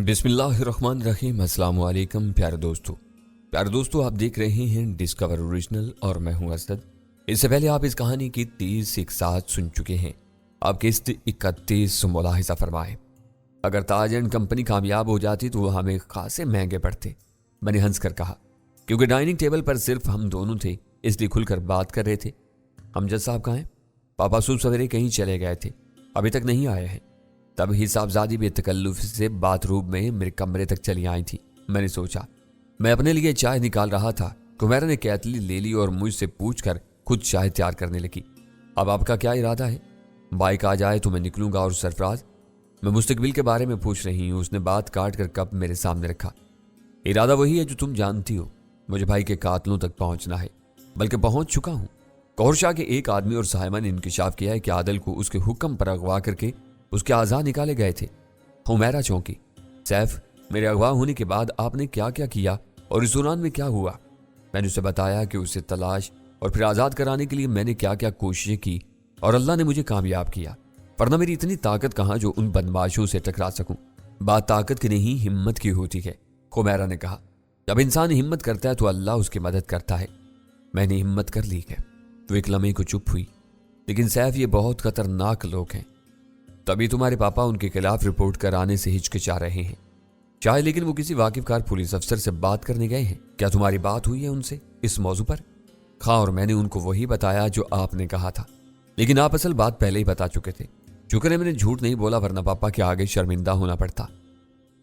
بسم اللہ الرحمن الرحیم۔ السلام علیکم پیارے دوستو آپ دیکھ رہے ہیں ڈسکور اوریجنل اور میں ہوں اسد۔ اس سے پہلے آپ اس کہانی کی 30 اقساط سن چکے ہیں۔ آپ قسط 31 ملاحظہ فرمائیں۔ اگر تاج اینڈ کمپنی کامیاب ہو جاتی تو وہ ہمیں خاصے مہنگے پڑتے، میں نے ہنس کر کہا، کیونکہ ڈائننگ ٹیبل پر صرف ہم دونوں تھے اس لیے کھل کر بات کر رہے تھے۔ امجد صاحب کہاں ہیں؟ پاپا صبح سویرے کہیں چلے گئے تھے، ابھی تک نہیں آئے ہیں۔ تب ہی صاحبزادی بے تکلف سے باتھ روم میں میرے کمرے تک چلی آئی تھی۔ میں نے سوچا، میں اپنے لیے چائے نکال رہا تھا، کمیرا نے کیتلی لے لی اور مجھ سے پوچھ کر خود چائے تیار کرنے لگی۔ اب آپ کا کیا ارادہ ہے؟ بائک آ جائے تو میں نکلوں گا، اور سرفراز؟ میں مستقبل کے بارے میں پوچھ رہی ہوں۔ اس نے بات کاٹ کر کپ میرے سامنے رکھا۔ ارادہ وہی ہے جو تم جانتی ہو، مجھے بھائی کے قاتلوں تک پہنچنا ہے، بلکہ پہنچ چکا ہوں۔ قہر شاہ کے ایک آدمی اور صاحبہ نے انکشاف کیا ہے کہ عادل کو اس کے حکم پر اغوا کر کے اس کے اعضاء نکالے گئے تھے۔ حمیرہ چونکی۔ سیف، میرے اغوا ہونے کے بعد آپ نے کیا کیا کیا اور اس دوران میں کیا ہوا؟ میں نے اسے بتایا کہ اسے تلاش اور پھر آزاد کرانے کے لیے میں نے کیا کیا کوششیں کی، اور اللہ نے مجھے کامیاب کیا، ورنہ میری اتنی طاقت کہاں جو ان بدماشوں سے ٹکرا سکوں۔ بات طاقت کی نہیں، ہمت کی ہوتی ہے، حمیرہ نے کہا۔ جب انسان ہمت کرتا ہے تو اللہ اس کی مدد کرتا ہے۔ میں نے ہمت کر لی ہے۔ تو ایک لمحے کو چپ ہوئی۔ لیکن سیف، یہ بہت خطرناک لوگ ہیں، تبھی تمہارے پاپا ان کے خلاف رپورٹ کرانے سے ہچکچا رہے ہیں شاید، لیکن وہ کسی واقف کار پولیس افسر سے بات کرنے گئے ہیں۔ کیا تمہاری بات ہوئی ہے ان سے اس موضوع پر؟ ہاں، اور میں نے ان کو وہی بتایا جو آپ نے کہا تھا، لیکن آپ اصل بات پہلے ہی بتا چکے تھے۔ شکر ہے میں نے جھوٹ نہیں بولا، ورنہ پاپا کے آگے شرمندہ ہونا پڑتا۔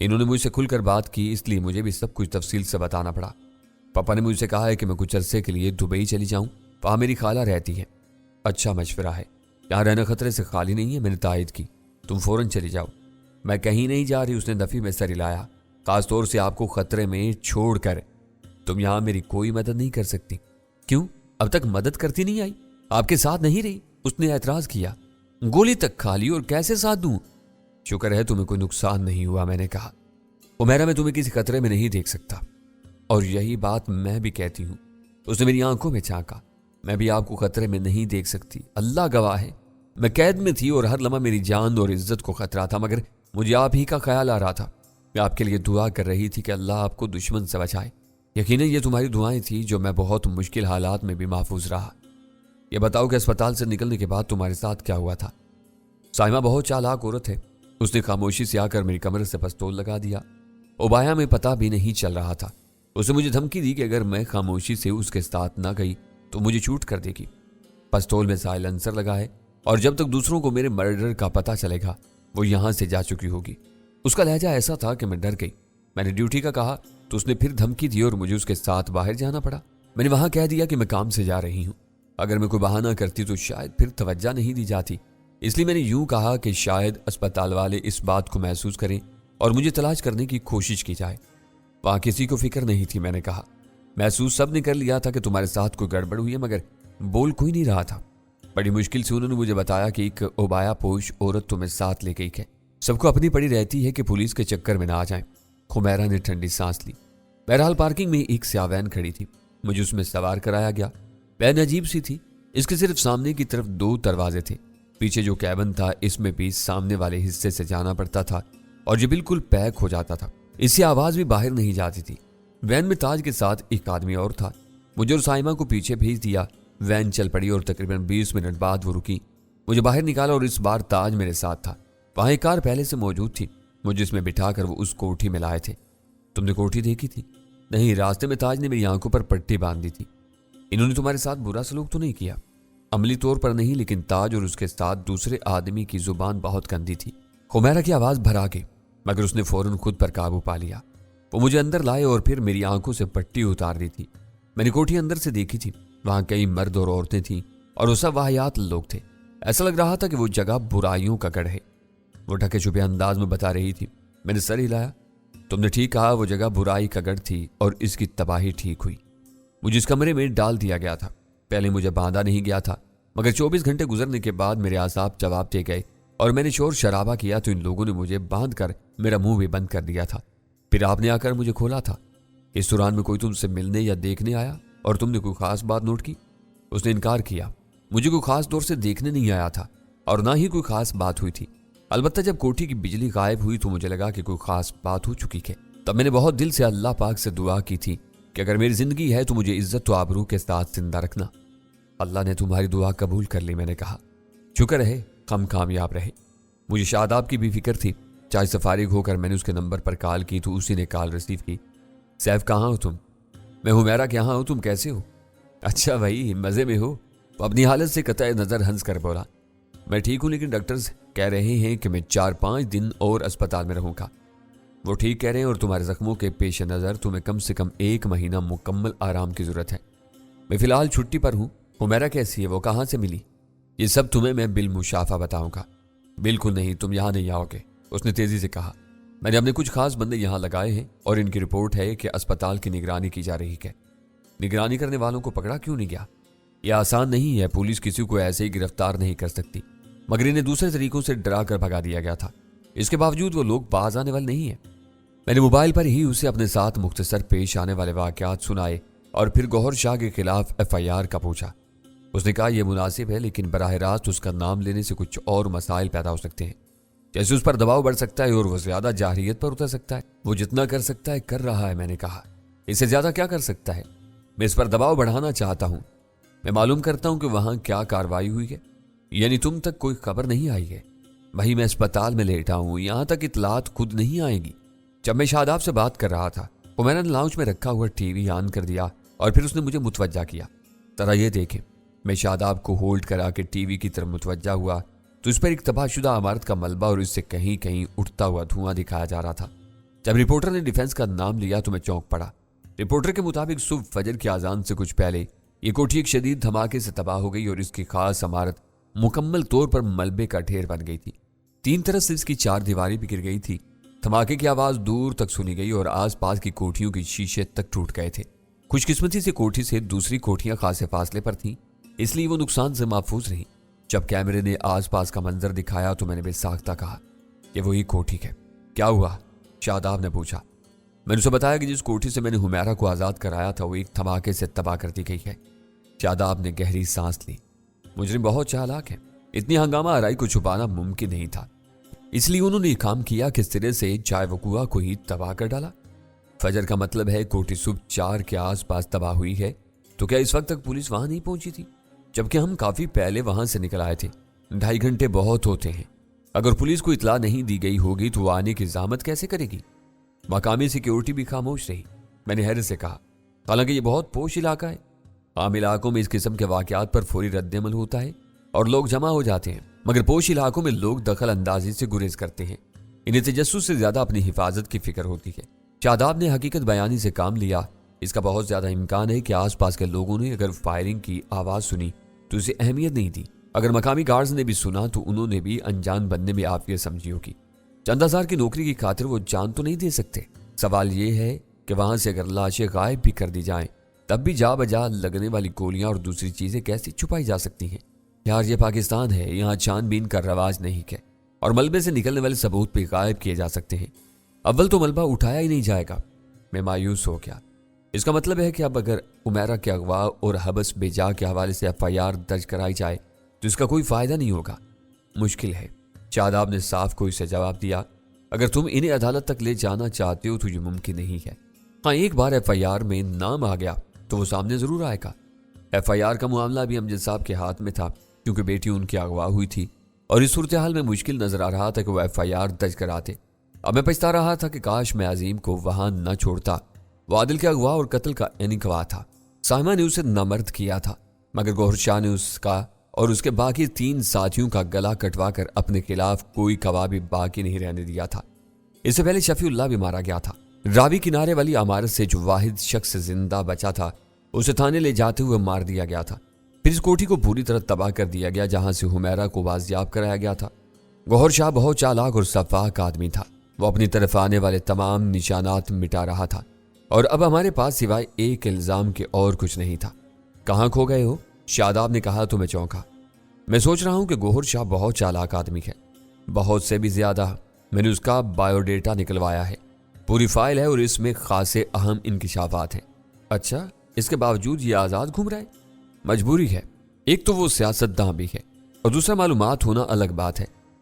انہوں نے مجھ سے کھل کر بات کی، اس لیے مجھے بھی سب کچھ تفصیل سے بتانا پڑا۔ پاپا نے مجھ سے کہا ہے کہ میں کچھ عرصے کے لیے دبئی چلی جاؤں، وہاں میری خالہ رہتی ہے۔ اچھا مشورہ ہے، یہاں رہنا خطرے سے خالی نہیں ہے، میں نے تائید کی۔ تم فوراً چلی جاؤ۔ میں کہیں نہیں جا رہی، اس نے نفی میں سر ہلایا، خاص طور سے آپ کو خطرے میں چھوڑ کر۔ تم یہاں میری کوئی مدد نہیں کر سکتی۔ کیوں؟ اب تک مدد کرتی نہیں آئی، آپ کے ساتھ نہیں رہی؟ اس نے اعتراض کیا۔ گولی تک کھا لی اور کیسے ساتھ دوں؟ شکر ہے تمہیں کوئی نقصان نہیں ہوا، میں نے کہا۔ حمیرہ، میں تمہیں کسی خطرے میں نہیں دیکھ سکتا، اور یہی بات میں بھی کہتی ہوں۔ اس نے میری آنکھوں میں جھانکا۔ میں بھی آپ کو خطرے میں نہیں دیکھ سکتی، اللہ گواہ ہے۔ میں قید میں تھی اور ہر لمحہ میری جان اور عزت کو خطرہ تھا، مگر مجھے آپ ہی کا خیال آ رہا تھا۔ میں آپ کے لیے دعا کر رہی تھی کہ اللہ آپ کو دشمن سے بچائے۔ یقیناً یہ تمہاری دعائیں تھیں جو میں بہت مشکل حالات میں بھی محفوظ رہا۔ یہ بتاؤ کہ اسپتال سے نکلنے کے بعد تمہارے ساتھ کیا ہوا تھا؟ سائمہ بہت چالاک عورت ہے، اس نے خاموشی سے آ کر میری کمر سے پستول لگا دیا۔ اوبایا میں پتہ بھی نہیں چل رہا تھا۔ اس نے مجھے دھمکی دی کہ اگر میں خاموشی سے اس کے ساتھ نہ گئی تو مجھے شوٹ کر دے گی۔ پستول میں سائلنسر لگا ہے، اور جب تک دوسروں کو میرے مرڈر کا پتہ چلے گا وہ یہاں سے جا چکی ہوگی۔ اس کا لہجہ ایسا تھا کہ میں ڈر گئی۔ میں نے ڈیوٹی کا کہا تو اس نے پھر دھمکی دی اور مجھے اس کے ساتھ باہر جانا پڑا۔ میں نے وہاں کہہ دیا کہ میں کام سے جا رہی ہوں۔ اگر میں کوئی بہانہ کرتی تو شاید پھر توجہ نہیں دی جاتی، اس لیے میں نے یوں کہا کہ شاید اسپتال والے اس بات کو محسوس کریں اور مجھے تلاش کرنے کی کوشش کی جائے۔ وہاں کسی کو فکر نہیں تھی، میں نے کہا۔ محسوس سب نے کر لیا تھا کہ تمہارے ساتھ کوئی گڑبڑ ہوئی ہے، مگر بول کوئی نہیں رہا تھا۔ بڑی مشکل سے انہوں نے مجھے بتایا کہ ایک اوبایا پوش عورت تمہیں ساتھ لے گئی ہے۔ سب کو اپنی پڑی رہتی ہے کہ پولیس کے چکر میں نہ آ جائیں۔ حمیرہ نے ٹھنڈی سانس لی۔ بہرحال پارکنگ میں ایک سیاہ وین کھڑی تھی، مجھے اس میں سوار کرایا گیا۔ وین عجیب سی تھی، اس کے صرف سامنے کی طرف 2 دروازے تھے۔ پیچھے جو کیبن تھا اس میں بھی سامنے والے حصے سے جانا پڑتا تھا، اور جو بالکل پیک ہو جاتا تھا، اس سے آواز بھی باہر نہیں جاتی تھی۔ وین میں تاج کے ساتھ ایک آدمی اور تھا۔ مجھے اور سائمہ کو پیچھے بھیج دیا۔ وین چل پڑی اور تقریباً 20 منٹ بعد وہ رکی۔ مجھے باہر نکالا اور اس بار تاج میرے ساتھ تھا۔ وہاں ایک کار پہلے سے موجود تھی، مجھے اس میں بٹھا کر وہ اس کوٹھی میں لائے تھے۔ تم نے کوٹھی دیکھی تھی؟ نہیں، راستے میں تاج نے میری آنکھوں پر پٹی باندھ دی تھی۔ انہوں نے تمہارے ساتھ برا سلوک تو نہیں کیا؟ عملی طور پر نہیں، لیکن تاج اور اس کے ساتھ دوسرے آدمی کی زبان بہت گندی تھی۔ حمیرہ کی آواز بھرا گئی، مگر اس نے فوراً خود پر قابو پا لیا۔ وہ مجھے اندر لائے اور پھر میری آنکھوں سے پٹی اتار دی تھی۔ میں نے کوٹھی اندر سے دیکھی تھی، وہاں کئی مرد اور عورتیں تھیں، اور وہ سب واہیات لوگ تھے۔ ایسا لگ رہا تھا کہ وہ جگہ برائیوں کا گڑھ ہے۔ وہ ڈھکے چھپے انداز میں بتا رہی تھی۔ میں نے سر ہلایا۔ تم نے ٹھیک کہا، وہ جگہ برائی کا گڑھ تھی اور اس کی تباہی ٹھیک ہوئی۔ مجھے اس کمرے میں ڈال دیا گیا تھا۔ پہلے مجھے باندھا نہیں گیا تھا، مگر 24 گھنٹے گزرنے کے بعد میرے اعصاب جواب دے گئے اور میں نے شور شرابہ کیا تو ان لوگوں نے مجھے باندھ کر میرا منہ بھی بند کر دیا تھا۔ پھر آپ نے آ کر مجھے کھولا تھا۔ اس دوران میں کوئی تم سے ملنے یا دیکھنے آیا اور تم نے کوئی خاص بات نوٹ کی؟ اس نے انکار کیا۔ مجھے کوئی خاص طور سے دیکھنے نہیں آیا تھا اور نہ ہی کوئی خاص بات ہوئی تھی۔ البتہ جب کوٹھی کی بجلی غائب ہوئی تو مجھے لگا کہ کوئی خاص بات ہو چکی ہے۔ تب میں نے بہت دل سے اللہ پاک سے دعا کی تھی کہ اگر میری زندگی ہے تو مجھے عزت و آبرو کے ساتھ زندہ رکھنا۔ اللہ نے تمہاری دعا قبول کر لی، میں نے کہا۔ شکر ہے، ہم کامیاب رہے۔ مجھے شاداب کی بھی فکر تھی۔ چائے سے فارغ ہو کر میں نے اس کے نمبر پر کال کی تو اسی نے کال ریسیو کی۔ سیف کہاں ہو تم؟ میں حمیرہ کے یہاں ہوں، تم کیسے ہو؟ اچھا بھائی، مزے میں ہو؟ وہ اپنی حالت سے قطع نظر ہنس کر بولا، میں ٹھیک ہوں لیکن ڈاکٹرز کہہ رہے ہیں کہ میں 4-5 دن اور اسپتال میں رہوں گا۔ وہ ٹھیک کہہ رہے ہیں اور تمہارے زخموں کے پیش نظر تمہیں کم سے کم 1 مہینہ مکمل آرام کی ضرورت ہے۔ میں فی الحال چھٹی پر ہوں۔ حمیرہ کیسی ہے؟ وہ کہاں سے ملی؟ یہ سب تمہیں میں بالمشافہ بتاؤں گا۔ بالکل نہیں، تم یہاں نہیں آؤ گے، اس نے تیزی سے کہا۔ میں نے اپنے کچھ خاص بندے یہاں لگائے ہیں اور ان کی رپورٹ ہے کہ اسپتال کی نگرانی کی جا رہی ہے۔ نگرانی کرنے والوں کو پکڑا کیوں نہیں گیا؟ یہ آسان نہیں ہے، پولیس کسی کو ایسے ہی گرفتار نہیں کر سکتی، مگر انہیں دوسرے طریقوں سے ڈرا کر بھگا دیا گیا تھا۔ اس کے باوجود وہ لوگ باز آنے والے نہیں ہیں۔ میں نے موبائل پر ہی اسے اپنے ساتھ مختصر پیش آنے والے واقعات سنائے اور پھر گوہر شاہ کے خلاف FIR کا پوچھا۔ اس نے کہا یہ مناسب ہے لیکن براہ راست اس کا نام لینے سے کچھ اور مسائل پیدا ہو سکتے ہیں، جیسے اس پر دباؤ بڑھ سکتا ہے اور وہ زیادہ جارحیت پر اتر سکتا ہے۔ وہ جتنا کر سکتا ہے کر رہا ہے، میں نے کہا۔ اس سے زیادہ کیا کر سکتا ہے؟ میں اس پر دباؤ بڑھانا چاہتا ہوں۔ میں معلوم کرتا ہوں کہ وہاں کیا کارروائی ہوئی ہے۔ یعنی تم تک کوئی خبر نہیں آئی ہے؟ بھائی میں اسپتال میں لیٹا ہوں، یہاں تک اطلاعات خود نہیں آئیں گی۔ جب میں شاداب سے بات کر رہا تھا حمیرہ نے لاؤنج میں رکھا ہوا ٹی وی آن کر دیا اور پھر اس نے مجھے متوجہ کیا۔ ذرا یہ دیکھیں۔ میں شاداب کو ہولڈ کرا کے ٹی وی کی طرف متوجہ ہوا تو اس پر ایک تباہ شدہ عمارت کا ملبہ اور اس سے کہیں کہیں اٹھتا ہوا دھواں دکھایا جا رہا تھا۔ جب رپورٹر نے ڈیفنس کا نام لیا تو میں چونک پڑا۔ رپورٹر کے مطابق صبح فجر کی اذان سے کچھ پہلے یہ کوٹھی ایک شدید دھماکے سے تباہ ہو گئی اور اس کی خاص عمارت مکمل طور پر ملبے کا ڈھیر بن گئی تھی۔ 3 طرف سے اس کی 4 دیواریں بھی گر گئی تھی۔ دھماکے کی آواز دور تک سنی گئی اور آس پاس کی کوٹھیوں کی شیشے تک ٹوٹ گئے تھے۔ خوش قسمتی سے کوٹھی سے دوسری کوٹھیاں خاصے فاصلے پر تھیں، اس لیے وہ نقصان سے محفوظ رہیں۔ جب کیمرے نے آس پاس کا منظر دکھایا تو میں نے بے ساختہ کہا، یہ وہی کوٹھی ہے۔ کیا ہوا؟ شاداب نے پوچھا۔ میں نے اسے بتایا کہ جس کوٹھی سے میں نے حمیرہ کو آزاد کرایا تھا وہ ایک دھماکے سے تباہ کر دی گئی ہے۔ شاداب نے گہری سانس لی۔ مجرم بہت چالاک ہے، اتنی ہنگامہ آرائی کو چھپانا ممکن نہیں تھا، اس لیے انہوں نے یہ کام کیا کہ سرے سے جائے وقوع کو ہی تباہ کر ڈالا۔ فجر کا مطلب ہے کوٹھی صبح 4 کے آس پاس تباہ ہوئی ہے، تو کیا اس وقت تک پولیس وہاں نہیں پہنچی تھی؟ جبکہ ہم کافی پہلے وہاں سے نکل آئے تھے۔ 2.5 گھنٹے بہت ہوتے ہیں۔ اگر پولیس کو اطلاع نہیں دی گئی ہوگی تو وہ آنے کی زحمت کیسے کرے گی؟ مقامی سیکیورٹی بھی خاموش رہی۔ میں نے حیرت سے کہا، حالانکہ یہ بہت پوش علاقہ ہے، عام علاقوں میں اس قسم کے واقعات پر فوری رد عمل ہوتا ہے اور لوگ جمع ہو جاتے ہیں، مگر پوش علاقوں میں لوگ دخل اندازی سے گریز کرتے ہیں۔ انہیں تجسس سے زیادہ اپنی حفاظت کی فکر ہوتی ہے۔ شاداب نے حقیقت بیانی سے کام لیا۔ اس کا بہت زیادہ امکان ہے کہ آس پاس کے لوگوں نے اگر فائرنگ کی آواز سنی تو اسے اہمیت نہیں دی۔ اگر مقامی گارڈز نے بھی سنا تو انہوں نے بھی انجان بننے میں عافیت سمجھی ہوگی۔ چند ہزار کی نوکری کی خاطر وہ جان تو نہیں دے سکتے۔ سوال یہ ہے کہ وہاں سے اگر لاشیں غائب بھی کر دی جائیں تب بھی جا بجا لگنے والی گولیاں اور دوسری چیزیں کیسے چھپائی جا سکتی ہیں؟ یار یہ پاکستان ہے، یہاں چھان بین کا رواج نہیں ہے اور ملبے سے نکلنے والے ثبوت بھی غائب کیے جا سکتے ہیں۔ اول تو ملبہ اٹھایا ہی نہیں جائے گا۔ میں مایوس ہو گیا۔ اس کا مطلب ہے کہ اب اگر حمیرہ کے اغوا اور حبس بے جا کے حوالے سے FIR درج کرائی جائے تو اس کا کوئی فائدہ نہیں ہوگا۔ مشکل ہے۔ شاداب نے صاف کوئی سے جواب دیا، اگر تم انہیں عدالت تک لے جانا چاہتے ہو تو یہ ممکن نہیں ہے۔ ہاں ایک بار FIR میں نام آ گیا تو وہ سامنے ضرور آئے گا۔ FIR کا معاملہ بھی امجد صاحب کے ہاتھ میں تھا کیونکہ بیٹی ان کی اغوا ہوئی تھی اور اس صورتحال میں مشکل نظر آ رہا تھا کہ وہ FIR درج کراتے۔ اب میں پچھتا رہا تھا کہ کاش میں عظیم کو وہاں نہ چھوڑتا۔ وہ عادل کے اغوا اور قتل کا انکوا تھا۔ سائمہ نے اسے نامرد کیا تھا مگر گوہر شاہ نے اس کا اور اس کے باقی 3 ساتھیوں کا گلا کٹوا کر اپنے خلاف کوئی گواہ بھی باقی نہیں رہنے دیا تھا۔ اس سے پہلے شفیع اللہ بھی مارا گیا تھا۔ راوی کنارے والی عمارت سے جو واحد شخص زندہ بچا تھا اسے تھانے لے جاتے ہوئے مار دیا گیا تھا۔ پھر اس کوٹھی کو پوری طرح تباہ کر دیا گیا جہاں سے حمیرہ کو بازیاب کرایا گیا تھا۔ گوہر شاہ بہت چالاک اور شفاق آدمی تھا۔ وہ اپنی طرف آنے والے تمام نشانات مٹا رہا تھا اور اب ہمارے پاس سوائے ایک الزام کے اور کچھ نہیں تھا۔ کہاں کھو گئے ہو؟ شاداب نے کہا تو میں چونکا۔ میں سوچ رہا ہوں کہ گوہر شاہ بہت چالاک آدمی ہے، بہت سے بھی زیادہ۔ میں نے اس کا بایو ڈیٹا نکلوایا ہے، پوری فائل ہے اور اس میں خاصے اہم انکشافات ہیں۔ اچھا، اس کے باوجود یہ آزاد گھوم رہا ہے؟ مجبوری ہے۔ ایک تو وہ سیاست داں بھی ہے اور دوسرا معلومات ہونا الگ بات ہے،